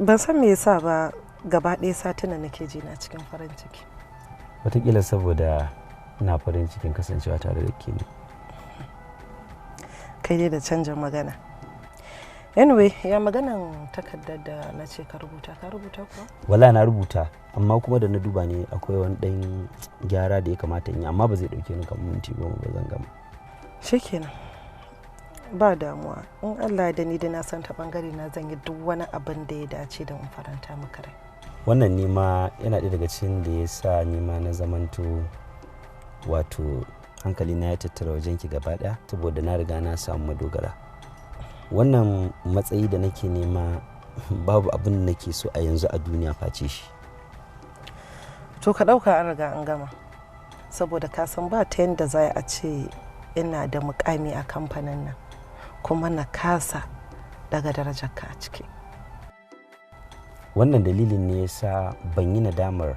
Ban san me yasa ba gaba ɗaya satina nake ji na cikin farin ciki. Wataƙila saboda ina farin cikin kasancewa tare da ke ne. Kai dai da canjin magana. Anyway, ya maganan takardar da na ce ka rubuta kuwa? Wala na rubuta, amma kuma da na duba ne akwai wani ɗan gyara da ya kamata in yi, amma ba zai ɗauke ni kamar minti 10 ba zan gama. Shikenan. Ba damuwa, in Allah da ni da na san ta bangare na zan yi duk wani abin da ya dace da in faranta maka rai. Wannan nima yana ɗaya daga cikin da ya sa nima na zamanto wato hankali na ya tattara wajen ki gaba ɗaya saboda na riga na samu madogara. Wannan matsayi da nake nema babu abin da nake so a yanzu a duniya face shi. To ka ɗauka an riga an gama, saboda ka san ba ta yadda za a ce ina da mukami a kamfanin nan kuma na kasa daga darajarka a ciki. Wannan dalilin ne yasa ban yi nadamar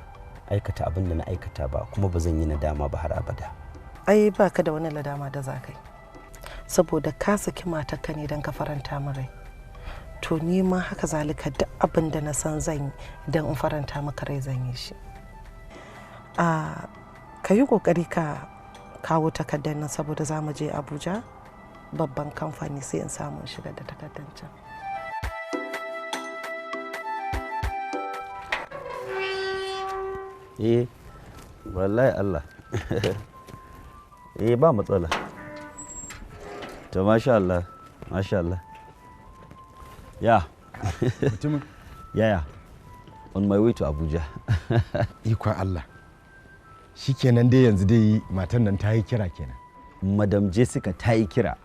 aikata abin da na aikata ba, kuma ba zan yi nadama ba har abada. Ai ba ka da wani nadama da za ka yi, saboda ka saki matarka ne don ka faranta min rai. To ni ma haka zalika duk abin da na san zan yi don in faranta maka rai zan yi shi. Ka yi kokari ka kawo takardar nan saboda za mu je Abuja babban kamfani sai in samu shigar da takardar can. Wallahi Allah. Ba matsala. To masha Allah, masha Allah. Ya. Mutumin? Yaya. On my way to Abuja. Ikon Allah. Shikenan dai yanzu dai matan nan ta yi kira kenan. Madam Jessica ta yi kira.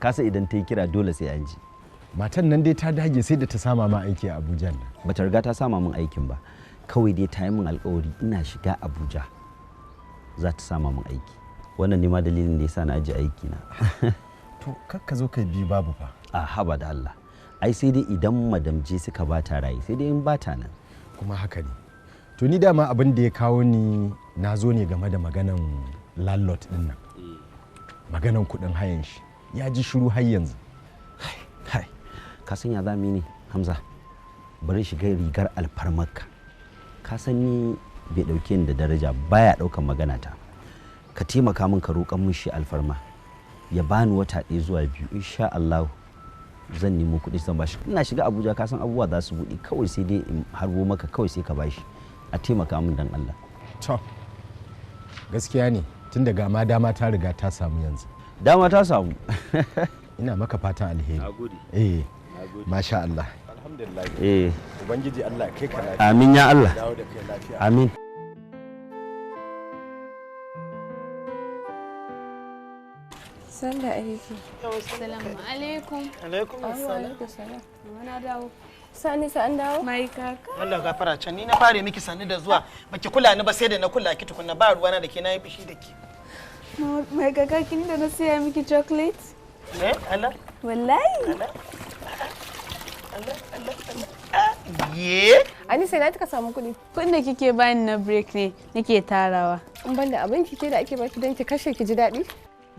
Kasa idan ta yi kira dole sai an ji. Matan nan dai ta dage sai da ta sama ma aiki a Abuja nan. Bata riga ta sama min aikin ba. Kawai dai ta yi min alkawari ina shiga Abuja za ta sama min aiki. Wannan ne ma dalilin da yasa na aje aiki na. To kakka zo kai bi babu fa. A haba da Allah. Ai sai dai idan Madam Jessica ba ta raye, sai dai in ba ta nan. Kuma haka ne. To ni dama abin da ya kawo ni na zo ne game da maganan landlord din nan. Maganan kuɗin hayan shi. Ya ji shiru har yanzu. Kai, ka san ya zami ne Hamza. Bari shiga rigar alfarmarka. Ka san ni bai dauke ni da daraja, baya daukan magana ta. Ka taimaka min ka roƙan min shi alfarma. Ya bani wata 1 zuwa 2 insha Allah zan nemo kuɗi zan bashi. Ina shiga Abuja ka san abubuwa za su buɗe, kawai sai dai in harbo maka kawai sai ka bashi. A taimaka min dan Allah. To gaskiya ne, tun daga ma dama ta riga ta samu yanzu. Dama ta samu. Ina maka fatan alheri. Nagode. Masha Allah. Alhamdulillah. Ubangiji Allah ya kai ka lafiya. Amin ya Allah. Dawo da kai lafiya. Amin. Sanda aiki. Assalamu alaikum. Alaikum assalam. Mana dawo. Sani an dawo? Mai kaka. Allah gafara can ni na fare miki sani da zuwa baki kula ni ba sai da na kula ki tukunna ba ruwana da ke na yi bishi da ke. Mai kaka kin da na siya miki chocolate? Allah. Wallahi. Allah. Ye? Ani sai na taka samu kuɗi. Kuɗin da kike bani na break ne nake tarawa. In banda abin kike da ake baki don ki kashe ki ji daɗi?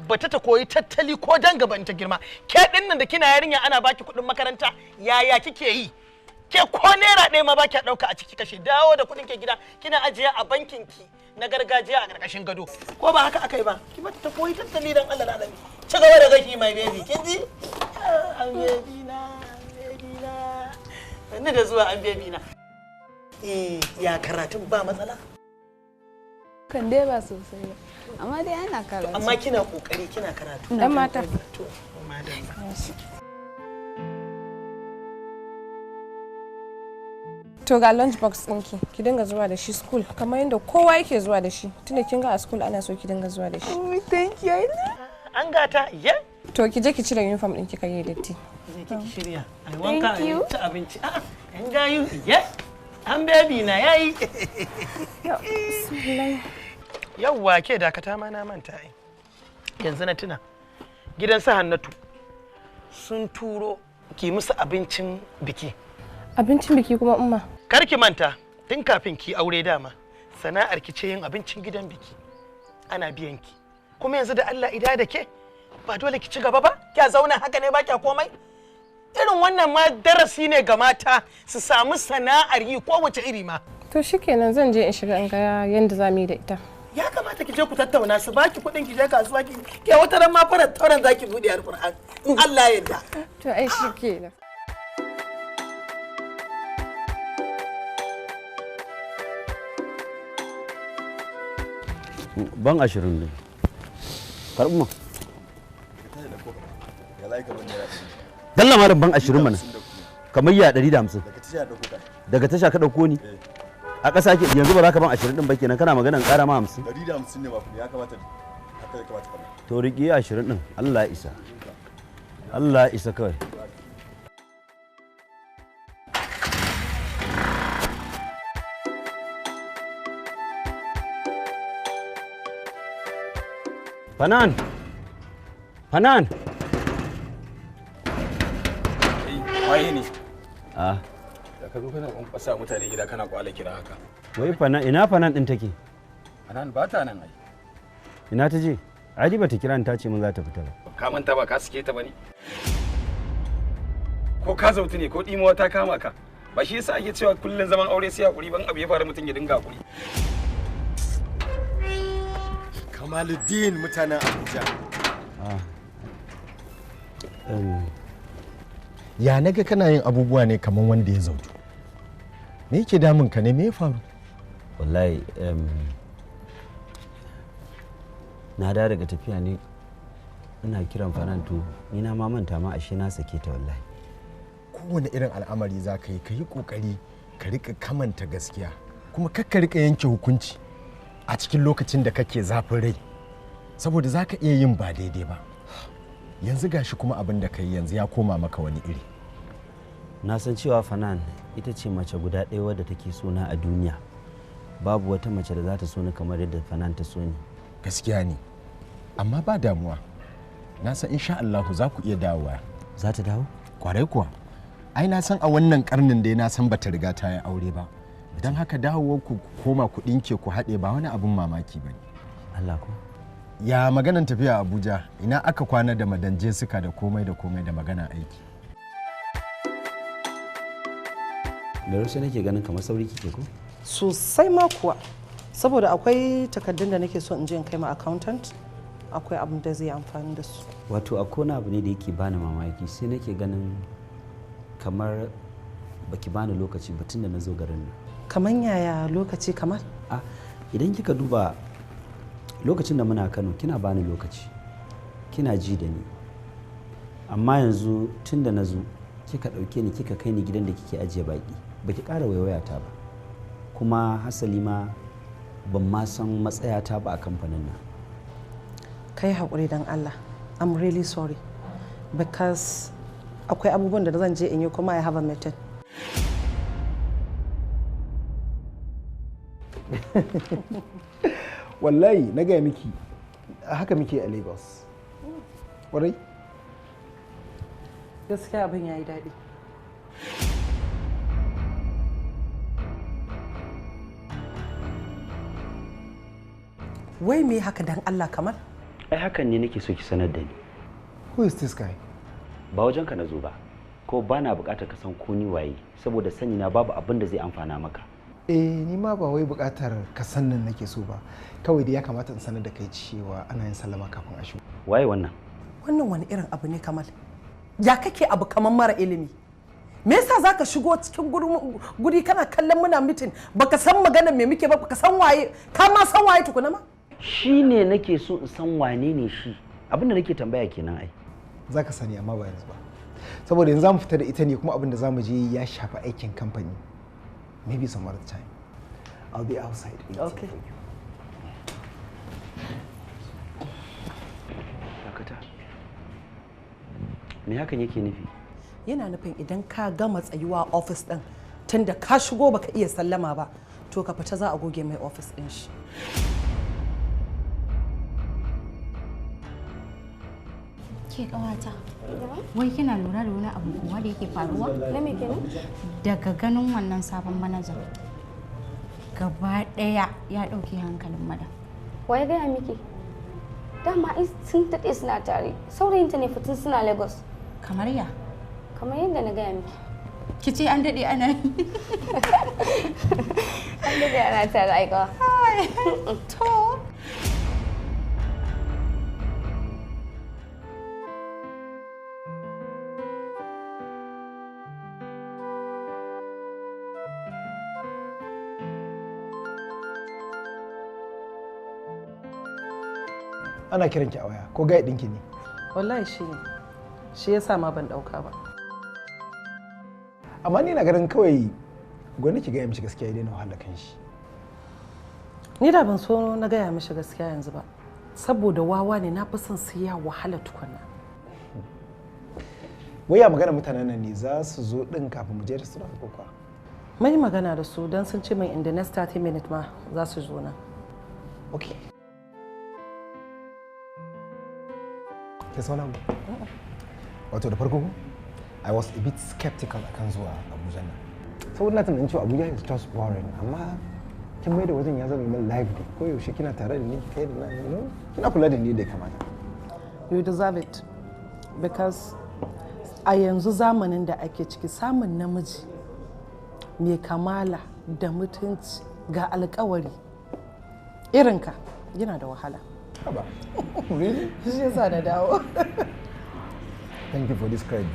Bata ta koyi tattali ko dan gaban ta girma. Ke din nan da kina yarinya ana baki kuɗin makaranta yaya kike yi? ke ko naira ɗaya ma ba ki ɗauka a ciki kashe dawo da kuɗin ke gida kina ajiye a bankin ki na gargajiya a ƙarƙashin gado ko ba haka aka yi ba ki mata ta koyi tattali dan Allah da alami ci gaba da gashi mai baby kin ji an baby na wanda da zuwa an baby na ya karatun ba matsala kan dai ba sosai ba amma dai ana karatu amma kina kokari kina karatu dan mata to madalla to ga lunch box ɗinki ki dinga zuwa da shi school kamar yadda kowa yake zuwa da shi tunda kin ga a school ana so ki dinga zuwa da shi thank you an gata ya to ki je ki cire uniform ɗinki kai yi datti ki shirya ai wanka ai ci abinci a'a an gayu ya an baby na yayi yawwa ke dakata ma na manta ai yanzu na tuna gidan su Hannatu sun turo ki musu abincin biki kuma umma kar ki manta tun kafin ki aure dama sana'ar ki ce yin abincin gidan biki ana biyan ki kuma yanzu da Allah ida da ke ba dole ki ci gaba ba kya zauna haka ne ba kya komai irin wannan ma darasi ne ga mata su samu sana'ar yi ko wace iri ma to shikenan zan je in shiga in ga yanda za mu yi da ita ya kamata ki je ku tattauna su baki kuɗin ki je kasuwa ki ke wata ran ma fara tauran zaki buɗe alƙur'an in Allah ya yarda to ai shikenan ban 20 ne karɓi ma dalla malam ban 20 mana kamar ya 150 daga tasha ka dauko ni a ƙasa ke yanzu ba za ka ban 20 din ba kenan kana maganan ƙara ma 50 150 ne ba ya kamata haka ya kamata kamar to riƙe 20 din Allah ya isa Allah ya isa kawai Fanan! Fanan! waye ne Ah, da ka zo kana kwankwasa mutane gida kana kwala kira haka wai Fanan ina Fanan din take? anan ba ta nan ai Ina ta je? Adi ba ta kira ni ta ce mun za ta fita ba. ka manta ba ka sike ta bane ko ka zautu ne ko dimuwa ta kama ka ba shi yasa ake cewa kullun zaman aure sai hakuri ban abu ya fara mutun ya dinga hakuri Kamaluddin mutanen Abuja. Ya naga kana yin abubuwa ne kamar wanda ya zautu. Me yake damun ka ne me ya faru? Wallahi na da daga tafiya ne ina kiran Fanantu ni na ma manta ma ashe na sake ta wallahi. Kowane irin al'amari za ka yi kokari ka rika kamanta gaskiya kuma kakka rika yanke hukunci a cikin lokacin da kake zafin rai saboda za ka iya yin ba daidai ba yanzu gashi kuma abin da ka yi yanzu ya koma maka wani iri Na san cewa Fanan ita ce mace guda ɗaya wadda take sona a duniya babu wata mace da za ta so ni kamar yadda Fanan ta so ni. gaskiya ne amma ba damuwa na san insha Allah za ku iya dawowa. Za ta dawo? Kwarai kuwa ai na san a wannan karnin dai na san bata riga ta yi aure ba don haka dawowar ku koma ku ɗinke ku haɗe ba wani abin mamaki ba ne. Allah ko? Ya maganan tafiya Abuja ina aka kwana da madanje suka da komai da magana aiki. Da rushe nake ganin kamar sauri kike ko? Sosai ma kuwa saboda akwai takardun da nake so in je in kai ma accountant akwai abin da zai amfani da su. Wato akwai wani abu ne da yake bani mamaki sai nake ganin kamar baki bani lokaci ba tun da na zo garin nan. Kamar yaya lokaci kamar? Idan kika duba lokacin da muna Kano kina bani lokaci kina ji da ni amma yanzu tun da na zo kika ɗauke ni kika kai ni gidan da kike ajiye baki baki ƙara waiwayata ba kuma hasali ma ban ma san matsayata ba a kamfanin nan. Kai haƙuri don Allah, I'm really sorry because akwai abubuwan da zan je in yi kuma I have a method. Wallahi na gaya miki haka muke a Lagos. Warai? Gaskiya abin ya yi daɗi. Wai me haka dan Allah kamar? Ai hakan ne nake so ki sanar da ni. Who is this guy? Ba wajen ka na zo ba ko ba na buƙatar ka san ko ni waye saboda sani na babu abin da zai amfana maka. Ni ma ba wai buƙatar ka sannin nake so ba, kawai da ya kamata in sanar da kai cewa ana yin sallama kafin a shigo. Waye wannan? Wannan wani irin abu ne Kamal? Ya kake abu kamar mara ilimi? Me yasa zaka shigo cikin guri kana kallon muna mitin baka san maganar me muke ba, baka san waye, ka ma san waye tukuna ma? Shine nake so in san wane ne shi. Abin da nake tambaya kenan ai. Zaka sani amma ba yanzu ba. Saboda yanzu zamu fita da ita ne kuma abin da zamu je ya shafi aikin kamfani. Maybe some other time. I'll be outside. Okay. Dakata. Me hakan yake nufi? Yana nufin idan ka gama tsayuwa a ofis din tunda ka shigo baka iya sallama ba, to ka fita za a goge mai ofis din shi. Ke kawata, wai kina lura da wani abu kuwa da yake faruwa? Na me kenan? Daga ganin wannan sabon manajan gaba ɗaya ya ɗauke hankalin madam. Waye gaya miki? Dama sun daɗe suna tare. Saurayinta ne fitin suna Lagos. Kamar ya? Kamar yadda na gaya miki. Ki ce an daɗe ana yi. An daɗe ana tare aikawa. To. Ana kiran ki a waya ko gai ɗinki ne? Wallahi shi ne. Shi yasa ma ban ɗauka ba. Amma ni na ganin kawai gwani ki gaya mishi gaskiya ya daina wahala kan shi. Ni da ban so na gaya mishi gaskiya yanzu ba. Saboda wawa ne na fi son sai ya wahala tukunna. Waya magana mutanen nan ne za su zo ɗin kafin mu je restaurant ko kuwa? Mun yi magana da su don sun ce min in the next 30 minutes ma za su zo nan. Okay. Ke sauna mu? Wato da farko I was a bit skeptical akan zuwa Abuja nan. Saboda na tunanin cewa Abuja is just boring, amma kin mai da wajen ya zama min lively. Ko yaushe kina tare da ni kai da ni, kina kula da ni da kamata. You deserve it because a yanzu zamanin da ake ciki samun namiji mai kamala da mutunci ga alkawari irinka yana da wahala. Haba. Really? Shi yasa na dawo. Thank you for this credit.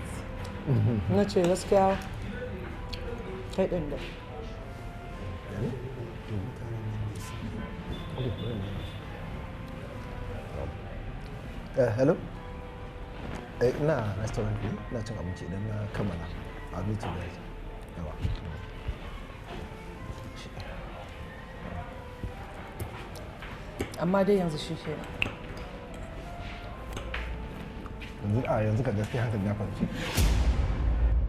Na ce gaskiya kai ɗin da. Hello? Ina restaurant ne, ina cin abinci idan na kammala. I'll meet you guys. Yawa. Amma dai yanzu shi ke. Yanzu ka gaskiya hankali ya kwanci.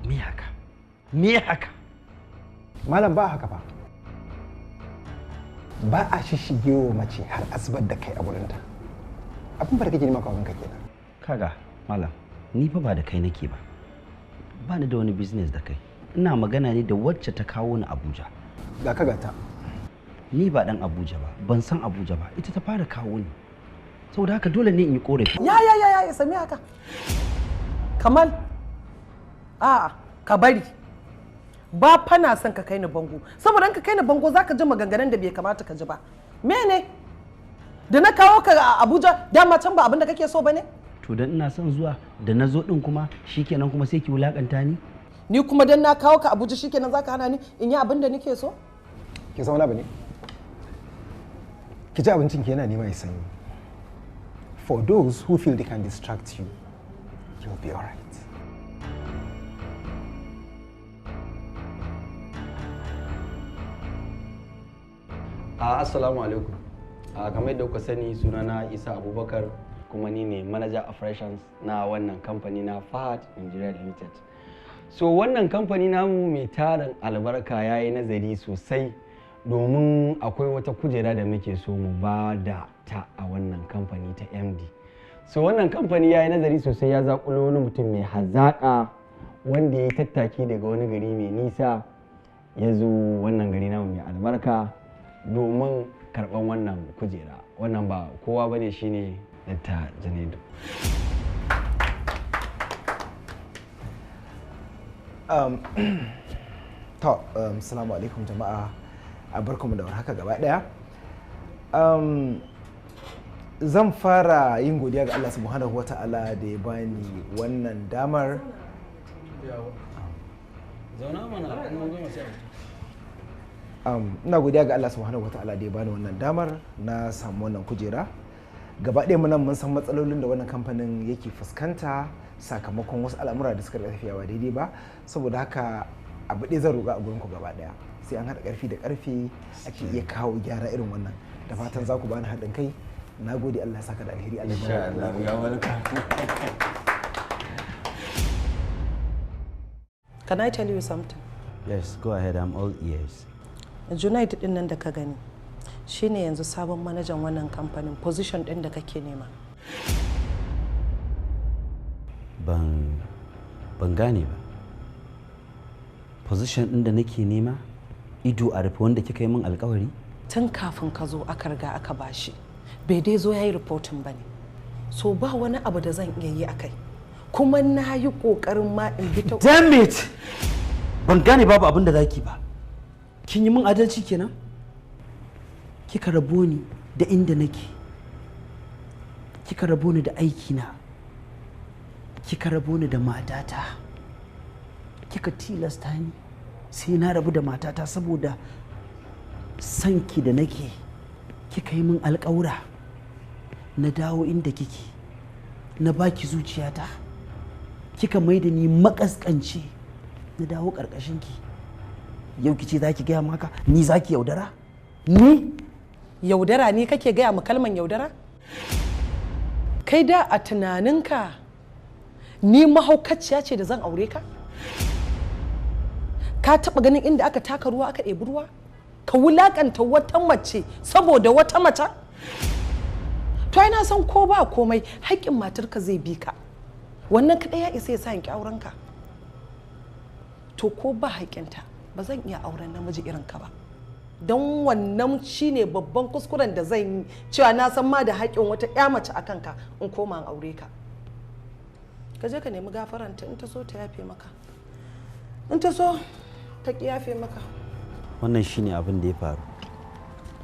Me haka? Me haka? Malam ba haka ba. Ba a shishige wa mace har asibar da kai a gurinta. Abin ba da kake nema kawai ka kenan. Kaga, malam, ni fa ba da kai nake ba. Ba ni da wani business da kai. Ina magana ne da wacce ta kawo ni Abuja. Ga ka gata. Ni ba dan Abuja ba, ban san Abuja ba, ita ta fara kawo ni. Saboda haka dole ne in yi korafi. Ya sami haka. Kamal, a'a, ka bari. Ba fa na son ka kai ni bango. Saboda in ka kai ni bango zaka ji maganganun da bai kamata ka ji ba. Mene? Da na kawo ka a Abuja, dama can ba abin da kake so bane? To dan ina son zuwa, da na zo din kuma shikenan kuma sai ki wulakanta ni? Ni kuma dan na kawo ka Abuja shikenan zaka hana ni in yi abin da nake so? Ki san wani abu ne? Ki ci abincin ki yana nema ya sanyi. For those who feel they can distract you, you'll be all right. Assalamu alaikum. Kamar yadda kuka sani sunana Isa Abubakar kuma ni ne manager operations na wannan kamfani na Fahad Nigeria Limited. So wannan kamfani namu mai tarin albarka ya yi nazari sosai domin akwai wata kujera da muke so mu ba da ta a wannan kamfani ta MD. So wannan kamfani ya yi nazari sosai, ya zaƙulo wani mutum mai hazaƙa wanda ya yi tattaki daga wani gari mai nisa ya zo wannan gari namu mai albarka domin karɓar wannan kujera. Wannan ba kowa bane shine Dr. Janaidu. Um, to, salamu alaikum jama'a, a barkamu da warhaka gaba daya. Zan fara yin godiya ga Allah subhanahu wa ta'ala da ya bani wannan damar. Ina godiya ga Allah subhanahu wa ta'ala da ya bani wannan damar na samu wannan kujera. Gaba ɗaya mu nan mun san matsalolin da wannan kamfanin yake fuskanta sakamakon wasu al'amura da suka tafiya ba daidai ba, saboda haka abu ɗaya zan roƙa a gurin ku gaba ɗaya, sai an haɗa ƙarfi da ƙarfi ake iya kawo gyara irin wannan. Da fatan za ku bani haɗin kai. Na gode, Allah ya saka da alheri. Allah ya barka. Can I tell you something? Yes, go ahead, I'm all ears. Junaid din nan da ka gani shine yanzu sabon manajan wannan kamfanin, position din da kake nema. Ban gane ba. Position din da nake nema ido a rufe wanda kika yi min alkawari? Tun kafin ka zo aka riga aka bashi. Bai dai zo yayi reporting bane. So ba wani abu da zan iya yi akai. Kuma na yi kokarin ma in bi ta. Damn it! Ban gane babu abin da zaki ba. Kin yi min adalci kenan? Kika rabo ni da inda nake. Kika rabo ni da aikina. Kika rabo ni da matata. Kika tilasta ni sai na rabu da matata saboda sanki da nake. Kika yi min alƙawura. Na dawo inda kike. Na baki zuciyata. Kika mai da ni makaskanci. Na dawo ƙarƙashinki. Yau kice za ki gaya maka ni za ki yaudara? Ni? Yaudara ni kake gaya mu kalman yaudara? Kai da a tunaninka ni mahaukaciya ce da zan aure ka? Ka taɓa ganin inda aka taka ruwa aka ɗebi ruwa? Ka wulaƙanta wata mace saboda wata mata? To ai na san ko ba komai haƙƙin matarka zai bi ka. Wannan kaɗai ya isa ya sa in ƙi aurenka. To ko ba haƙƙinta ba zan iya auren namiji irin ka ba, don wannan shine babban kuskuren da zan yi, cewa na san ma da haƙƙin wata ƴa mace a kanka in koma in aure ka. Ka je ka nemi gafaranta, in ta so ta yafe maka, in ta so ta ƙi yafe maka. Wannan shine abin da ya faru.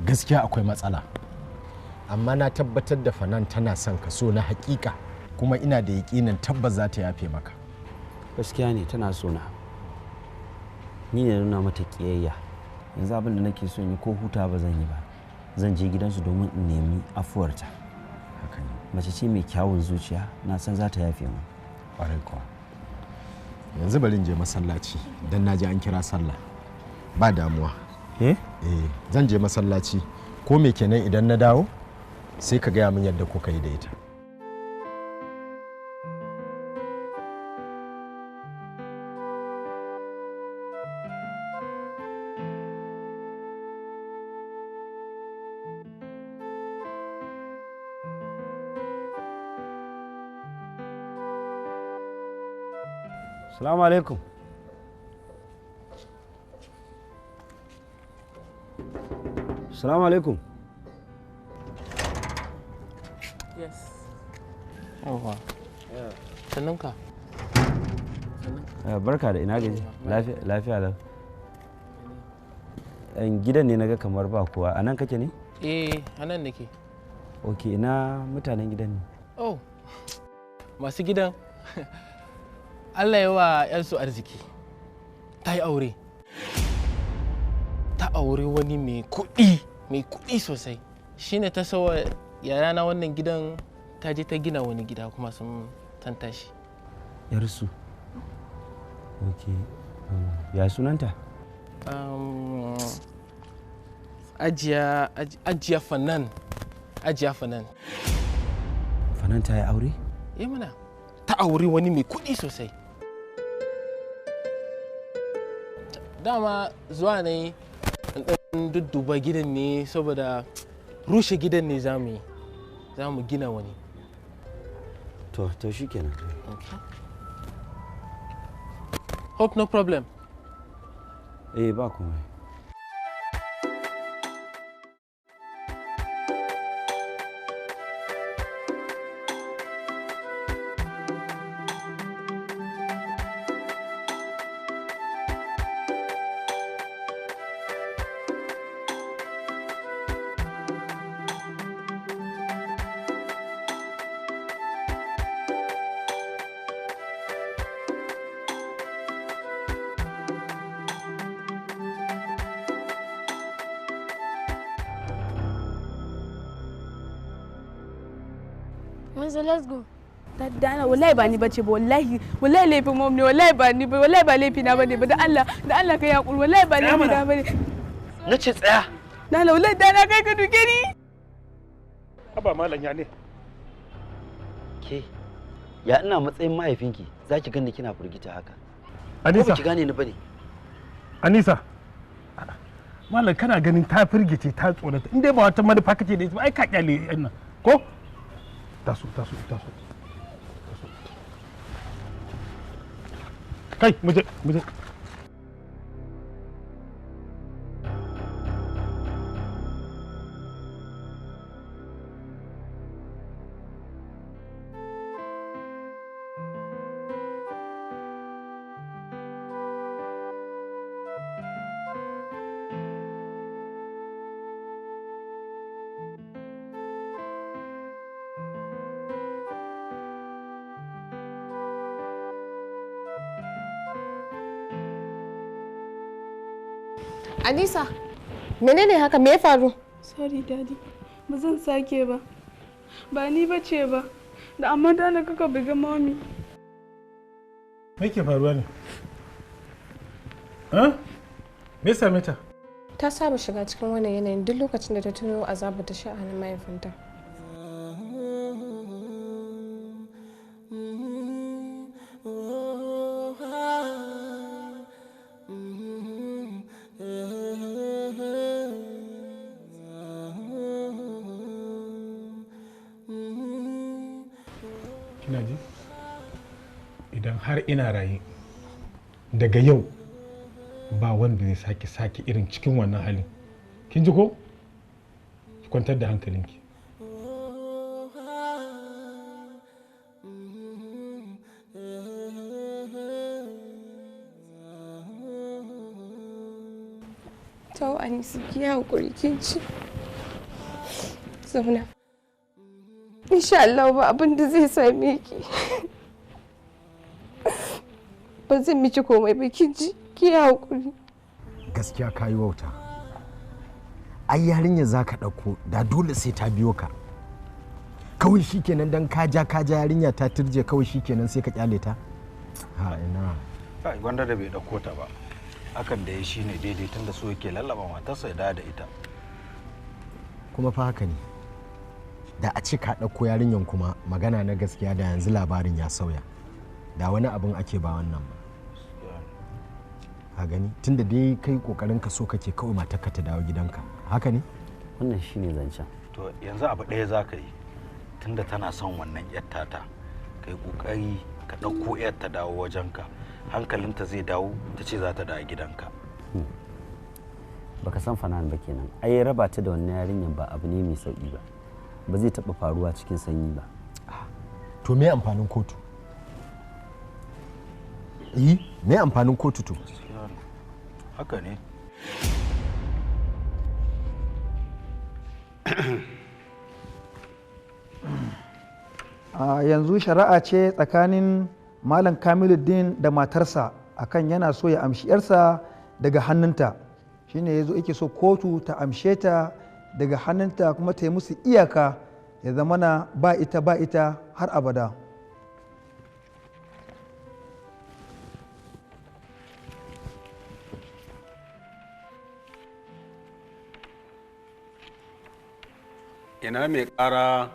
Gaskiya akwai matsala, amma na tabbatar da Fanan tana son ka so na haƙiƙa, kuma ina da yaƙinin tabbas za ta yafe maka. Gaskiya ne tana so na. Ni ne nuna mata ƙiyayya. Yanzu abin da nake so yi ko huta ba zan yi ba. Zan je gidansu domin in nemi afuwarta. Haka ne. Mace ce mai kyawun zuciya, na san za ta yafe mu. Ƙwarai kuwa. Yanzu bari in je masallaci don na ji an kira sallah. Ba damuwa. Zan je masallaci. Ko me kenan idan na dawo sai ka gaya min yadda kuka yi da ita. Assalamu alaikum. Assalamu alaikum. Yes. Yawwa. Sannan ka? Barka da ina gaji. Lafiya lau. Gidan ne naga kamar ba kowa. A nan kake ne? A nan nake. Ok, ina mutanen gidan ne. Oh, masu gidan Allah ya wa 'yarsu arziki. Ta yi aure. Ta aure wani mai kuɗi sosai. Shi ne ta sawa yarana wannan gidan, ta je ta gina wani gida kuma sun tantashi. Yarsu? Ok. Ya sunanta? Ajiya Fanan. Ajiya Fanan. Fanan ta yi aure? Mana. Ta aure wani mai kuɗi sosai. Dama zuwa ne in dudduba gidan ne saboda rushe gidan ne za mu gina wani. To shi kenan. Okay. Hope no problem. Ba komai. Wanzu, let's go. Dana wallahi ba ni bace ba wallahi laifin mom ne wallahi ba ni ba wallahi ba laifi na bane ba da Allah kai hakuri wallahi ba laifi na bane. Nace tsaya. Dana wallahi dana kai ka duke ni. Aba malam ya ne. Ke ya ina matsayin mahaifinki zaki ganni kina furgita haka. Anisa. Ko ki gane ni bane? Anisa. Malam kana ganin ta firgice ta tsorata in dai ba wata manufa kake da ita ba ai ka kyale yan nan ko? Taso. Kai, muje. Anisa, menene haka me ya faru? Sorry daddy, ba zan sake ba. Ba ni bace ba. Da amma da na kaka buga mami. Me ke faruwa ne? Ha? Me ya same ta? Ta saba shiga cikin wannan yanayin duk lokacin da ta tuno azabar ta sha a hannun mahaifinta. Kina ji? Idan har ina raye daga yau ba wanda zai sake irin cikin wannan halin. Kin ji ko? Ki kwantar da hankalinki. Tau Anisa ki haƙuri kin ci. Zauna. Insha Allah ba abin da zai same ki. Ba zan miki komai ba kin ji ki haƙuri. Gaskiya kayi wauta. Ai yarinya za ka ɗauko da dole sai ta biyo ka. Kawai shikenan dan ka ja yarinya ta turje kawai shikenan sai ka kyale ta. Ha ina. Kai gwanda da bai ɗauko ta ba. Hakan da ya shi ne daidai tunda so yake lallaba matarsa ya da ita. Kuma fa haka ne. Da a ce ka ɗauko yarinyan kuma magana na gaskiya da yanzu labarin ya sauya. Da wani abin ake ba wannan ba. A gani tunda dai kai kokarin ka so kake kawai matarka ta dawo gidanka. Haka ne? Wannan shine zancen. To yanzu abu ɗaya za ka yi tunda tana son wannan yar tata kai kokari ka ɗauko yar ta dawo wajenka hankalinta zai dawo ta ce za ta dawo gidanka. Baka san Fanan ba kenan. Ai raba ta da wannan yarinyan ba abu ne mai sauki ba. Ba zai taɓa faruwa cikin sanyi ba. To me amfanin kotu? Me amfanin kotu to? Haka ne. Yanzu shari'a ce tsakanin Malam Kamiluddin da matarsa akan yana so ya amshi 'yarsa daga hannunta. Shine yazo yake so kotu ta amshe ta daga hannunta kuma ta yi musu iyaka ya zamana ba ita har abada. Ina mai ƙara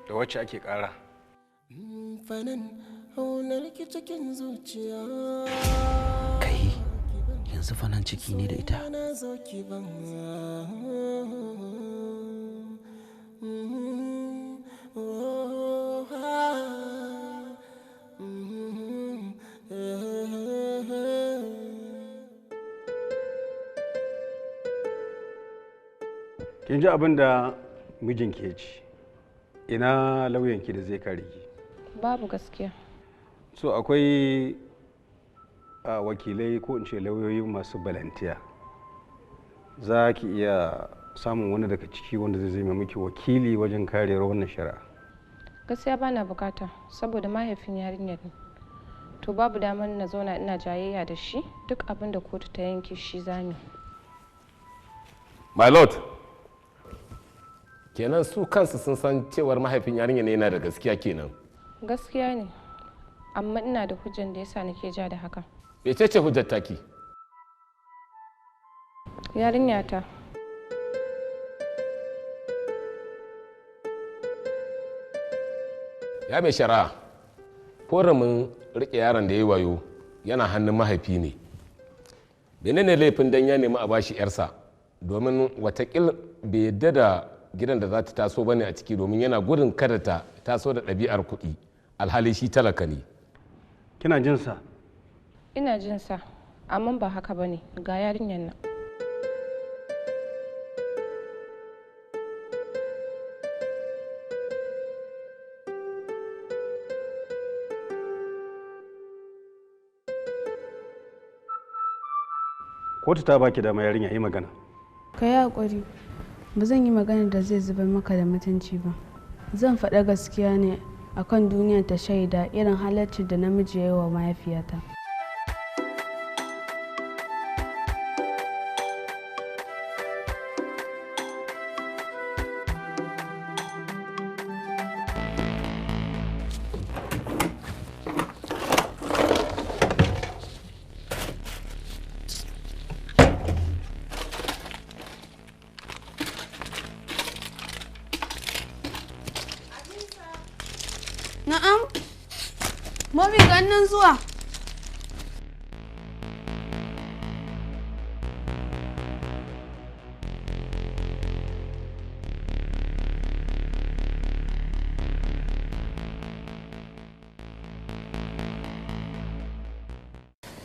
da wacce ake ƙara? Kai yanzu Fanan ciki ne da ita. Kin ji abin da mijinki ya ce, ina lauyanki da zai kare ki? Babu gaskiya. So akwai wakilai ko in ce lauyoyi masu balantiya. Za ki iya samun wani daga ciki wanda zai zama miki wakili wajen karewar wannan shari'a. Gaskiya bana bukata saboda mahaifin yarinyar ne. To babu damar na zauna ina jayayya da shi duk abin da kotu ta yanke shi zami. My lord, kenan su kansu sun san cewar mahaifin yarinya ne yana da gaskiya kenan. Gaskiya ne, amma ina da hujjan da yasa nake ja da haka. Mece ce hujjar taki? Yarinya ta. Ya mai shari'a, forumin rike yaron da ya yi wayo yana hannun mahaifi ne. Menene laifin dan ya nemi a bashi yarsa domin watakil bai yadda da gidan da za ta taso bane a ciki domin yana gudun kada ta taso da ɗabi'ar kuɗi alhali shi talaka ne. Kina jin sa? Ina jin sa, amma ba haka bane ga yarinyar nan. Kotu ta baki dama yarinya yi magana. Ka yi haƙuri, ba zan yi magana da zai zubar maka da mutunci ba. Zan faɗa gaskiya ne akan duniyar ta shaida irin halaccin da namiji ya yi wa mahaifiyata. Na'am. Mami gannan zuwa.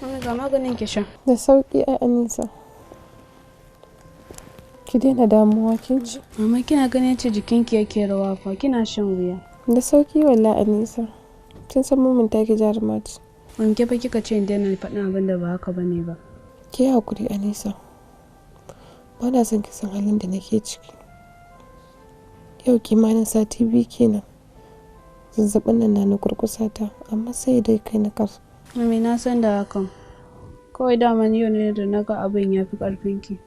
Mami ga maganin ki sha. Da sauki a Anisa. Ki daina damuwa kin ji. Mama kina ganin ce jikinki yake rawa fa kina shan wuya. Da sauki wallahi Anisa. Kin san mun take jaruma ce. Wanke fa kika ce in daina faɗin abin da ba haka bane ba. Ki hakuri Anisa. Ba na son ki san halin da nake ciki. Yau kimanin sati biyu kenan. Zazzabin nan na kurkusa ta amma sai dai kai na kar. Mami na san da hakan. Kawai daman yau ne da naga abin ya fi ƙarfinki.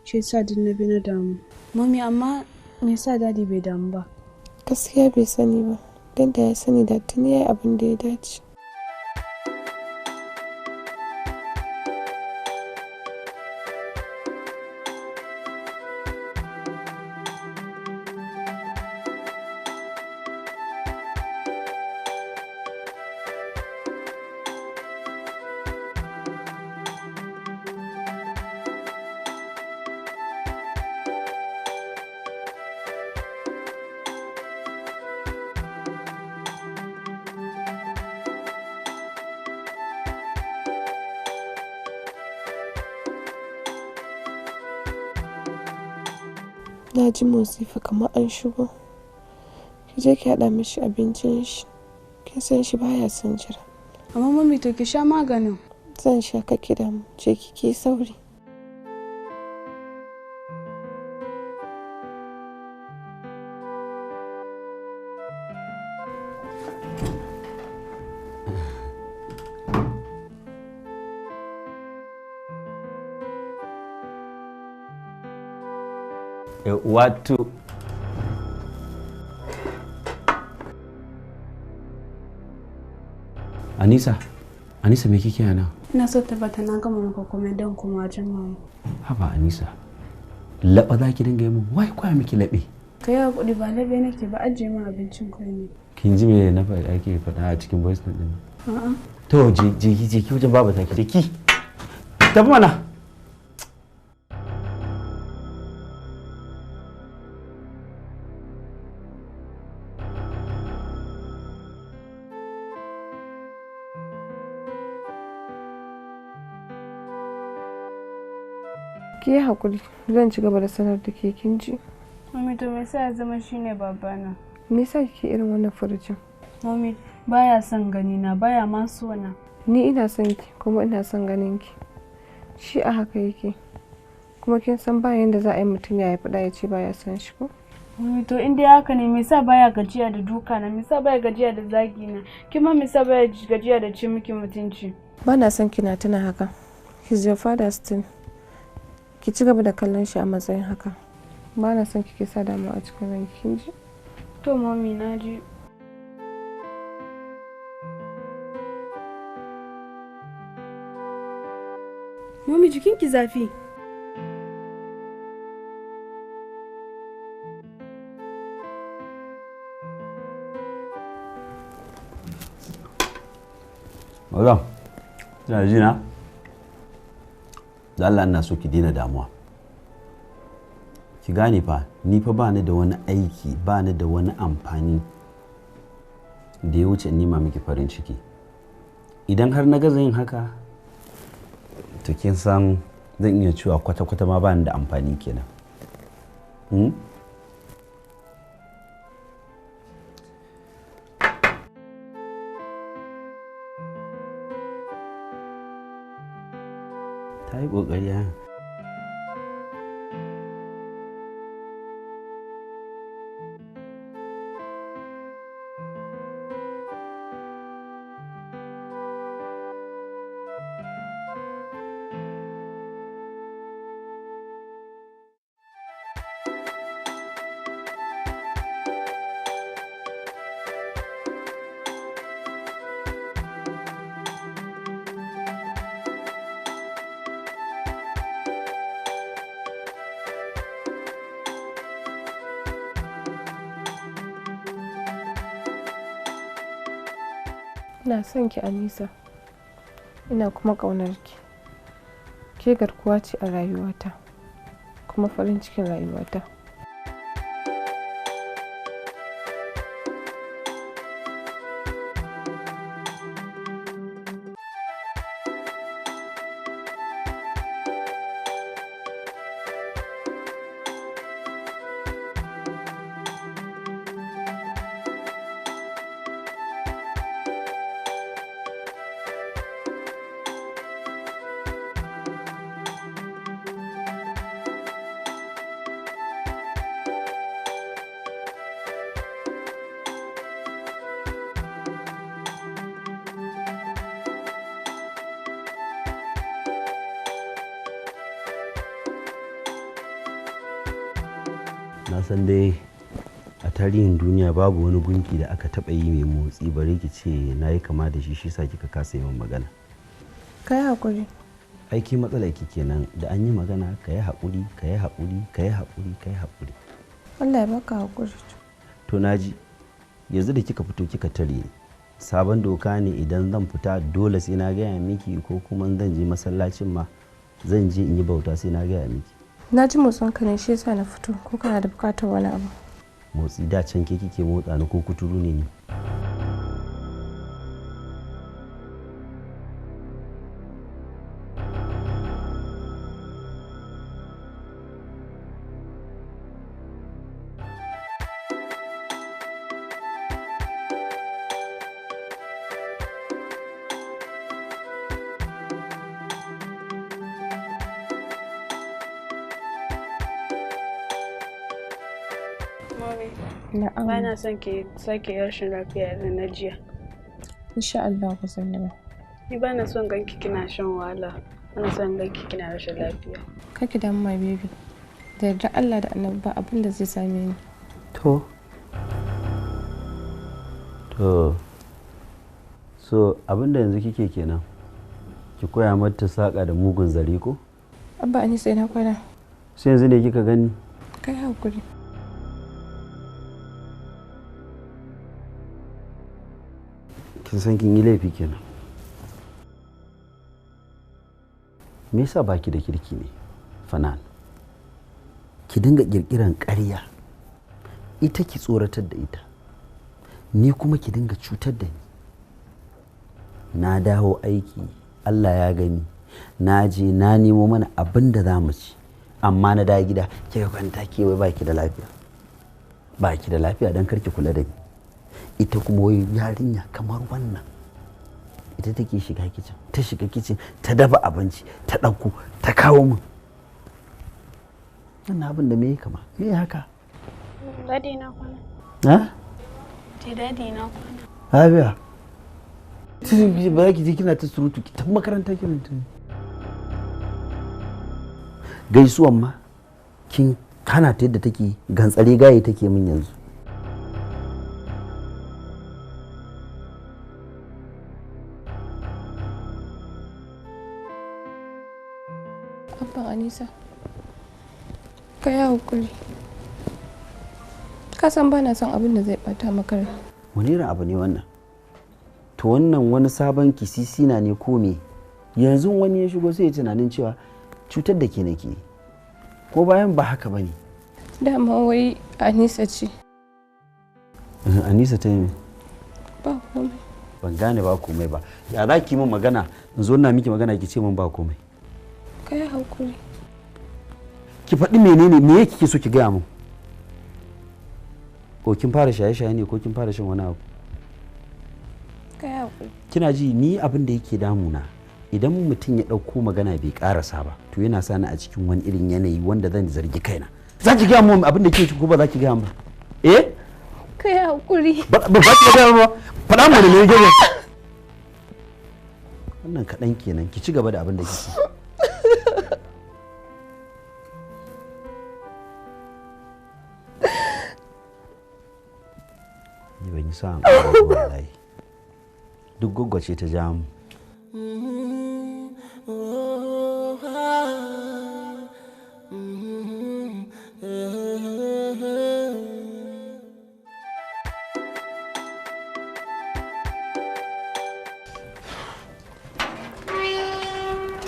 Shi yasa din na bi na damu. Mami amma me yasa dadi bai damu ba? Gaskiya bai sani ba. Dan da ya sani da tuni yayi abin da ya dace. Na ji motsi fa kamar an shigo. Ki je ki haɗa mishi abincin shi. Kin san shi baya son jira. Amma mami to ki sha maganin. Zan sha ka kira mu. Je ki sauri. Wato Anisa me kike yana? Ina so tabbata na gama maka komai don kuma wajen mama. Haba Anisa, laɓa za ki dinga yi min wai kwaya miki laɓe. Ka yi haƙuri ba laɓe nake ba ajiye min abincin kai ne. Kin ji me na faɗa ake faɗa a cikin voice note ɗin? A'a. To je ki wajen baba ta ki je ki. Tafi mana. Ki yi haƙuri, zan ci gaba da sanar da ke kin ji. Mami to me yasa ya zama shine babana? Me yasa kike irin wannan furucin? Mami baya son gani na, baya ma so na. Ni ina son ki kuma ina son ganin ki. Shi a haka yake. Kuma kin san ba yanda za a yi mutum ya faɗa ya ce baya son shi ko? Mami to in dai haka ne me yasa baya gajiya da duka na? Me yasa baya gajiya da zagi na? Kima me yasa baya gajiya da ci miki mutunci? Ba na son kina tuna haka. He's your father still. Ki ci gaba da kallon shi a matsayin haka. ba na son kike sa damuwa a cikin ranki, kin ji? To mami na ji. Mami jikinki zafi. Maza, kina ji na? Da Allah ina so ki daina damuwa. Ki gane fa, ni fa ba ni da wani aiki, ba ni da wani amfani da ya wuce in nima miki farin ciki. Idan har na gaza yin haka, to kin san zan iya cewa kwata-kwata ma ba ni da amfani kenan. Ta yi ƙoƙari ha. Ina son ki Anisa, ina kuma ƙaunar ki. Ke garkuwa ce a rayuwata, kuma farin cikin rayuwata. Na san dai a tarihin duniya babu wani gunki da aka taɓa yi mai motsi bare ki ce na yi kama da shi sa kika kasa yawan magana. Ka yi haƙuri. Aiki matsala ki kenan da an yi magana ka yi haƙuri, ka yi haƙuri, ka yi haƙuri, ka yi haƙuri. Allah ya baka haƙuri. To na ji, yanzu da kika fito kika tare sabon doka ne idan zan fita dole sai na gaya miki ko kuma zan je masallacin ma zan je in yi bauta sai na gaya miki. Na ji motsin ka ne shi yasa na fito, ko kana da bukatar wani abu? Motsi da can ke kike motsa ni ko kuturu ne ni? Na'am. Ba na son ki sake rashin lafiya irin na jiya. Insha Allah ku san ba. Ni ba na son ganki kina shan wahala. Ana son ganki kina rashin lafiya. Kake da my baby. Da yarda Allah da Annabi ba abin da zai same ni. To. So abin da yanzu kike kenan. Ki koya mata saka da mugun zare ko? Abba ani sai na kwana. Sai yanzu ne kika gani? Kai hakuri. Kin san kin yi laifi kenan. Me yasa baki da kirki ne, Fanan? Ki dinga kirkiran ƙarya, ita ki tsoratar da ita, ni kuma ki dinga cutar da ni. Na dawo aiki, Allah ya gani, na je na nemo mana abin da za mu ci, amma na dawo gida kika kwanta wai baki da lafiya. Baki da lafiya don karki kula da ni. Ita kuma wai yarinya kamar wannan ita take shiga kicin, ta shiga kicin ta dafa abinci ta ɗauko ta kawo min. Wannan abin da me kama me haka? Dadi na kwana. Ha? Ti dadi na kwana. Lafiya. Ba ki je kina ta surutu ki ta makaranta kina ta. Gaisuwan ma kin hana ta yadda take gantsare gaye take min yanzu. Abban Anisa, ka yi hakuri. Ka san ba na son abin da zai bata maka rai. Wani irin abu ne wannan? To wannan wani sabon kisisina ne ko me? Yanzu wani ya shigo sai ya tunanin cewa cutar da ke nake, ko bayan ba haka bane. Dama wai Anisa ce. Anisa ta yi Ba komai. ban gane ba komai ba. Ya za ki min magana in zo na miki magana ki ce min ba komai? Ka yi hakuri. Ki faɗi menene me kike so ki gaya min? Ko kin fara shaye-shaye ne ko kin fara shan wani abu? Ka yi hakuri. Kina ji ni abin da yake damuna idan mutum ya ɗauko magana bai ƙarasa ba to yana sani a cikin wani irin yanayi wanda zan zargi kaina. Za ki gaya min abin da ke ko ba za ki gaya min ba? Eh? Ka yi hakuri. Ba ki gaya min ba? Faɗa mu da me gaba. Wannan kaɗan kenan ki ci gaba da abin da kike. Ni ban yi sa wallahi. Duk gwaggwace ta ja mu.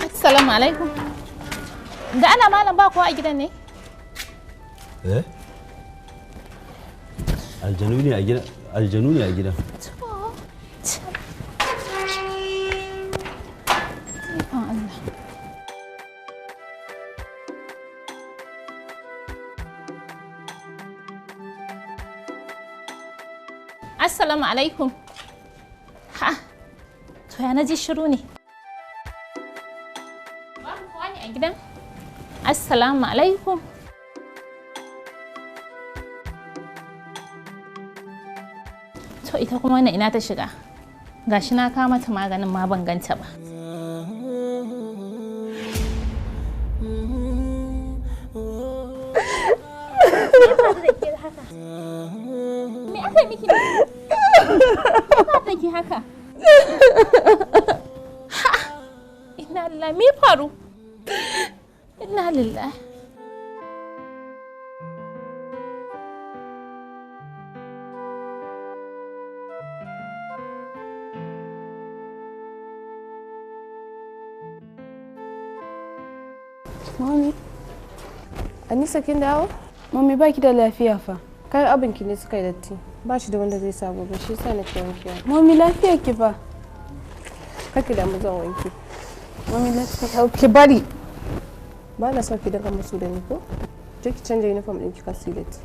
Assalamu alaikum. Da ana malam ba kowa a gidan ne? Eh? Aljanu ne a gidan. Aljanu ne a gidan. Assalamu alaikum. Ha, to ya na ji shiru ne. Babu kowa ne a gidan? Assalamu alaikum. To ita kuma wannan ina ta shiga? Gashi na kawo mata maganin ma ban ganta ba. Me aka miki ne? Me aka haka? Inna lillahi, me faru? Inna lillahi. Mami, Anisa kin dawo? Mami baki da lafiya fa. Kayan abinki ne suka yi datti. Ba shi da wanda zai sa gobe shi yasa nake wankewa. Mami lafiyar ki fa. Kake da mu zan wanke. Mami lafiya ki bari. Ba na son ki daga musu da ni ko? Je ki canja uniform ɗin ki kasilet.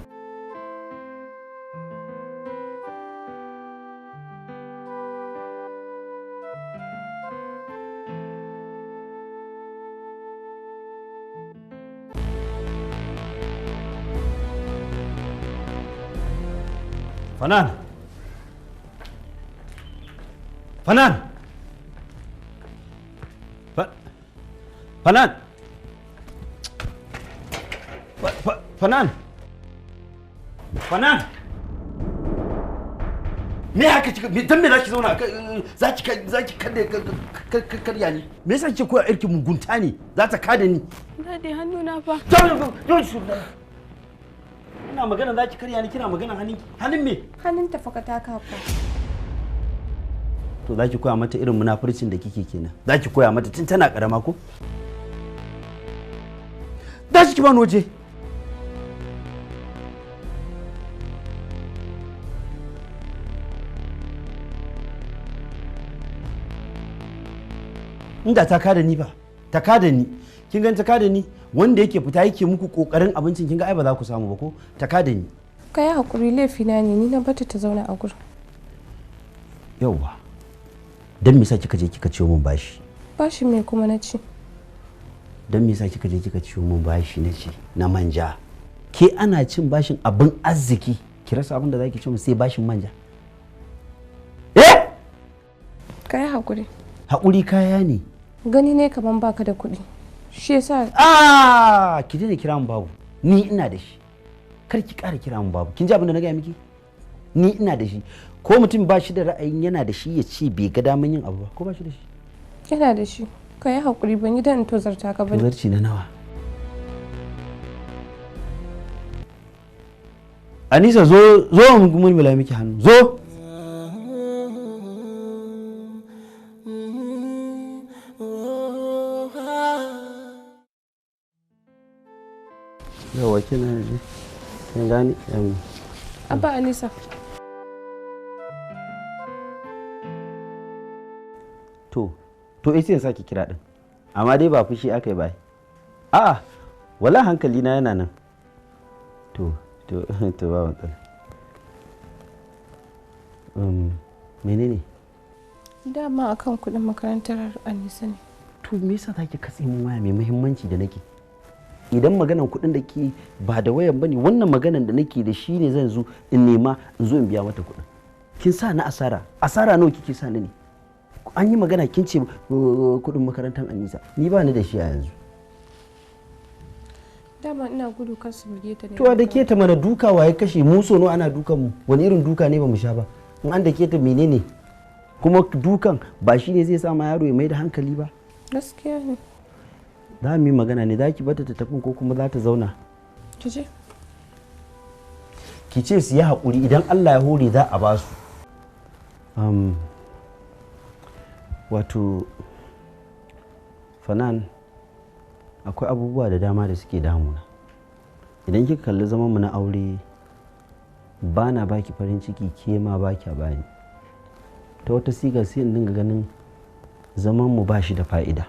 Fanan! Fanan! Fanan! Fanan! Fanan! Me haka kika dan me zaki zauna zaki karya ni? Me yasa kike koya yarki mugunta ne? Za ta kada ni. Na dai hannuna fa. Don shugaba. Ina magana za ki karya ni kina magana hannun me? Hannun ta faka ta kafa. To za ki koya mata irin munafurcin da kike kenan. Za ki koya mata tun tana karama ko? Da shi ki bani waje. Inda ta kada ni ba, ta kada ni. Kin gan ta kada ni? Wanda yake fita yake muku kokarin abincin kin ga ai ba za ku samu ba ko ta kada ni. Kai hakuri laifi na ne ni na bata ta zauna a gurin. Yauwa. Dan me yasa kika je kika ciwo mun bashi? Bashi me kuma na ci? Dan me yasa kika je kika ciwo mun bashi na ci na manja? Ke ana cin bashin abin arziki ki rasa abin da zaki ci mu sai bashin manja. Eh? Kai hakuri. Hakuri kaya ne. Gani ne kaman baka da kuɗi. Shi yasa ki daina kira min babu. ni ina da shi, kar ki ƙara kira mu babu. Kin ji abin da na gaya miki? Ni ina da shi. Ko mutum ba shi da ra'ayin yana da shi ya ce bai ga daman yin abu ba, ko ba shi da shi? Yana da shi. Ka yi haƙuri, ban yi dan tozarta ka ba. Tozarci na nawa? Anisa zo mu mulmula miki hannu. Zo. Yawa kina ji. Kin gani? Abba Anisa. To sai in saki kira din. Amma dai ba fushi aka yi ba. A'a, wala hankali na yana nan. To ba matsala. Menene? Dama akan kuɗin makarantar Anisa ne. To me yasa zaki katse min waya mai muhimmanci da nake? Idan maganan kuɗin da ke ba da wayan bane, wannan maganan da nake da shi ne zan zo in nema in zo in biya mata kuɗin. Kin sa na asara. Asara nawa kike sa ni ne? An yi magana kin ce kuɗin makarantar Anisa. Ni ba ni da shi a yanzu. Dama ina gudu kar su buge ta ne. To da ke ta mana duka waye kashe mu sono ana dukan mu. Wani irin duka ne ba mu sha ba? In an da ke ta menene? Kuma dukan ba shi ne zai sa ma yaro ya mai da hankali ba? Gaskiya ne. Za mu yi magana ne, za ki bata ta tafi ko kuma za ta zauna? Ki je. Ki ce su yi haƙuri, idan Allah ya hore za a ba su. Wato Fanan, akwai abubuwa da dama da suke damuna. Idan kika kalli zaman mu na aure, ba na baki farin ciki, ke ma baki bani. Ta wata sigar sai in dinga ganin zaman mu ba shi da fa'ida.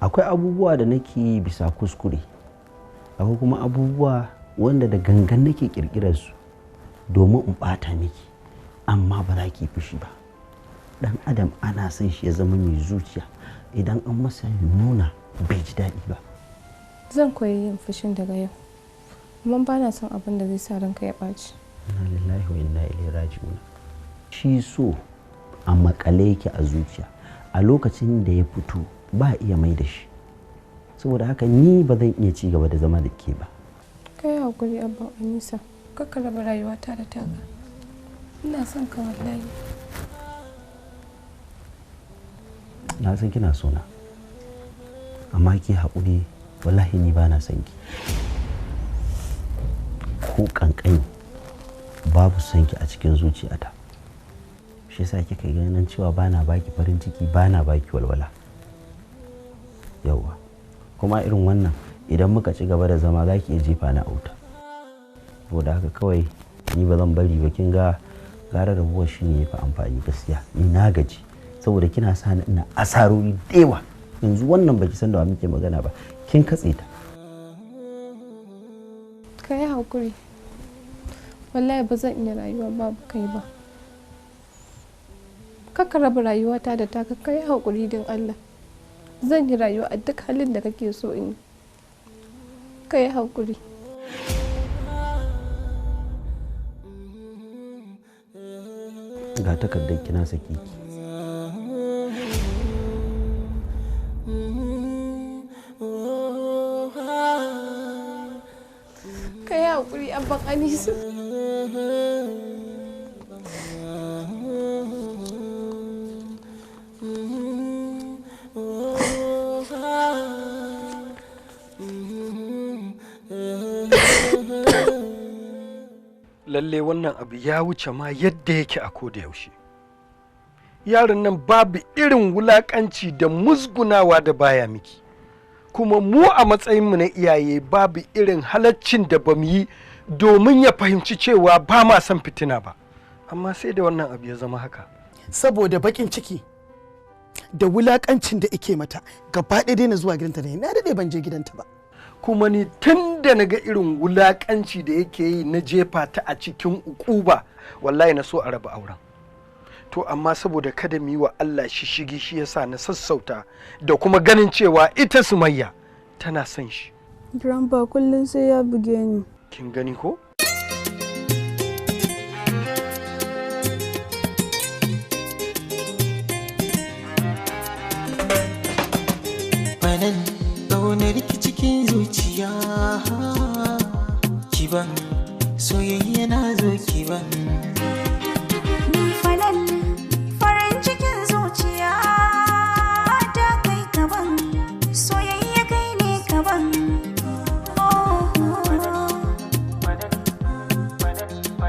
Akwai abubuwa da nake yi bisa kuskure, akwai kuma abubuwa wanda da gangan nake kirkirar su domin in bata miki, amma ba za ki fushi ba. Dan adam ana son shi ya zama mai zuciya, idan an masa nuna bai ji daɗi ba. Zan koyi yin fushin daga yau, amma ba na son abin da zai sa ranka ya ɓaci. Inna lillahi wa inna ilaihi raji'un. Shi so a makale yake a zuciya, a lokacin da ya fito ba iya mai da shi. Saboda haka ni ba zan iya ci gaba da zama da ke ba. Kai hakuri Abba Anisa, kakka raba rayuwata da taka. Ina son ka wallahi. Na san kina sona, amma ki haƙuri, wallahi ni ba na son ki. Ko ƙanƙani babu son ki a cikin zuciyata. Shi yasa kika ganin cewa ba na baki farin ciki, ba na baki walwala. Yauwa, kuma irin wannan idan muka ci gaba da zama za ki iya jefa na auta. Saboda haka kawai ni ba zan bari ba, kin ga gara rabuwar shi ne ya fi amfani gaskiya. Ni na gaji saboda kina sa ni ina asarori da yawa. Yanzu wannan baki san da wa muke magana ba, kin katse ta. Ka yi hakuri, wallahi ba zan iya rayuwa babu kai ba. Kakka raba rayuwata da taka, ka yi hakuri don Allah. Zan yi rayuwa a duk halin da kake so in yi. Ka yi hakuri. Ga takardar kina saki ki. Ka yi hakuri Abban Anisa. Lalle wannan abu ya wuce ma yadda yake a koda yaushe. Yaron nan babu irin wulakanci da musgunawa da baya miki, kuma mu a matsayinmu na iyaye babu irin halaccin da ba mu yi domin ya fahimci cewa ba ma son fitina ba, amma sai da wannan abu ya zama haka. Saboda bakin ciki da wulakancin da ike mata, gaba ɗaya daina zuwa gidanta ne, na daɗe ban je gidanta ba. Kuma ni tun da na ga irin wulakanci da yake yi na jefa ta a cikin ukuba, wallahi na so a raba auren. To amma saboda kada mu yi wa Allah shishigi, shi yasa na sassauta da kuma ganin cewa ita Sumayya tana son shi. Grandpa kullum sai ya buge ni. Kin gani ko? Fanan ɗaunar ki cikin zuciya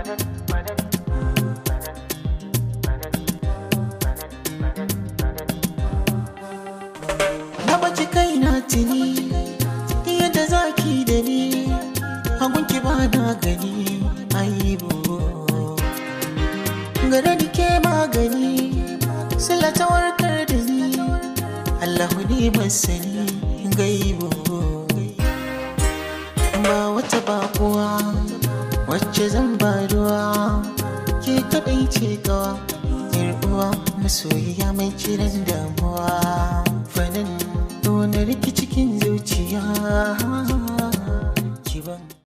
Na baki kai na tuni yadda zaki da ni hagunki ba na gani aibu gare da ke magani sila ta warkar da ni Allahu ne masani gaibu ba wata bakuwa wacce zan ba ruwa ke kaɗai ce gawa uwa masoyiya mai kiran damuwa fanin wani rikici cikin zuciya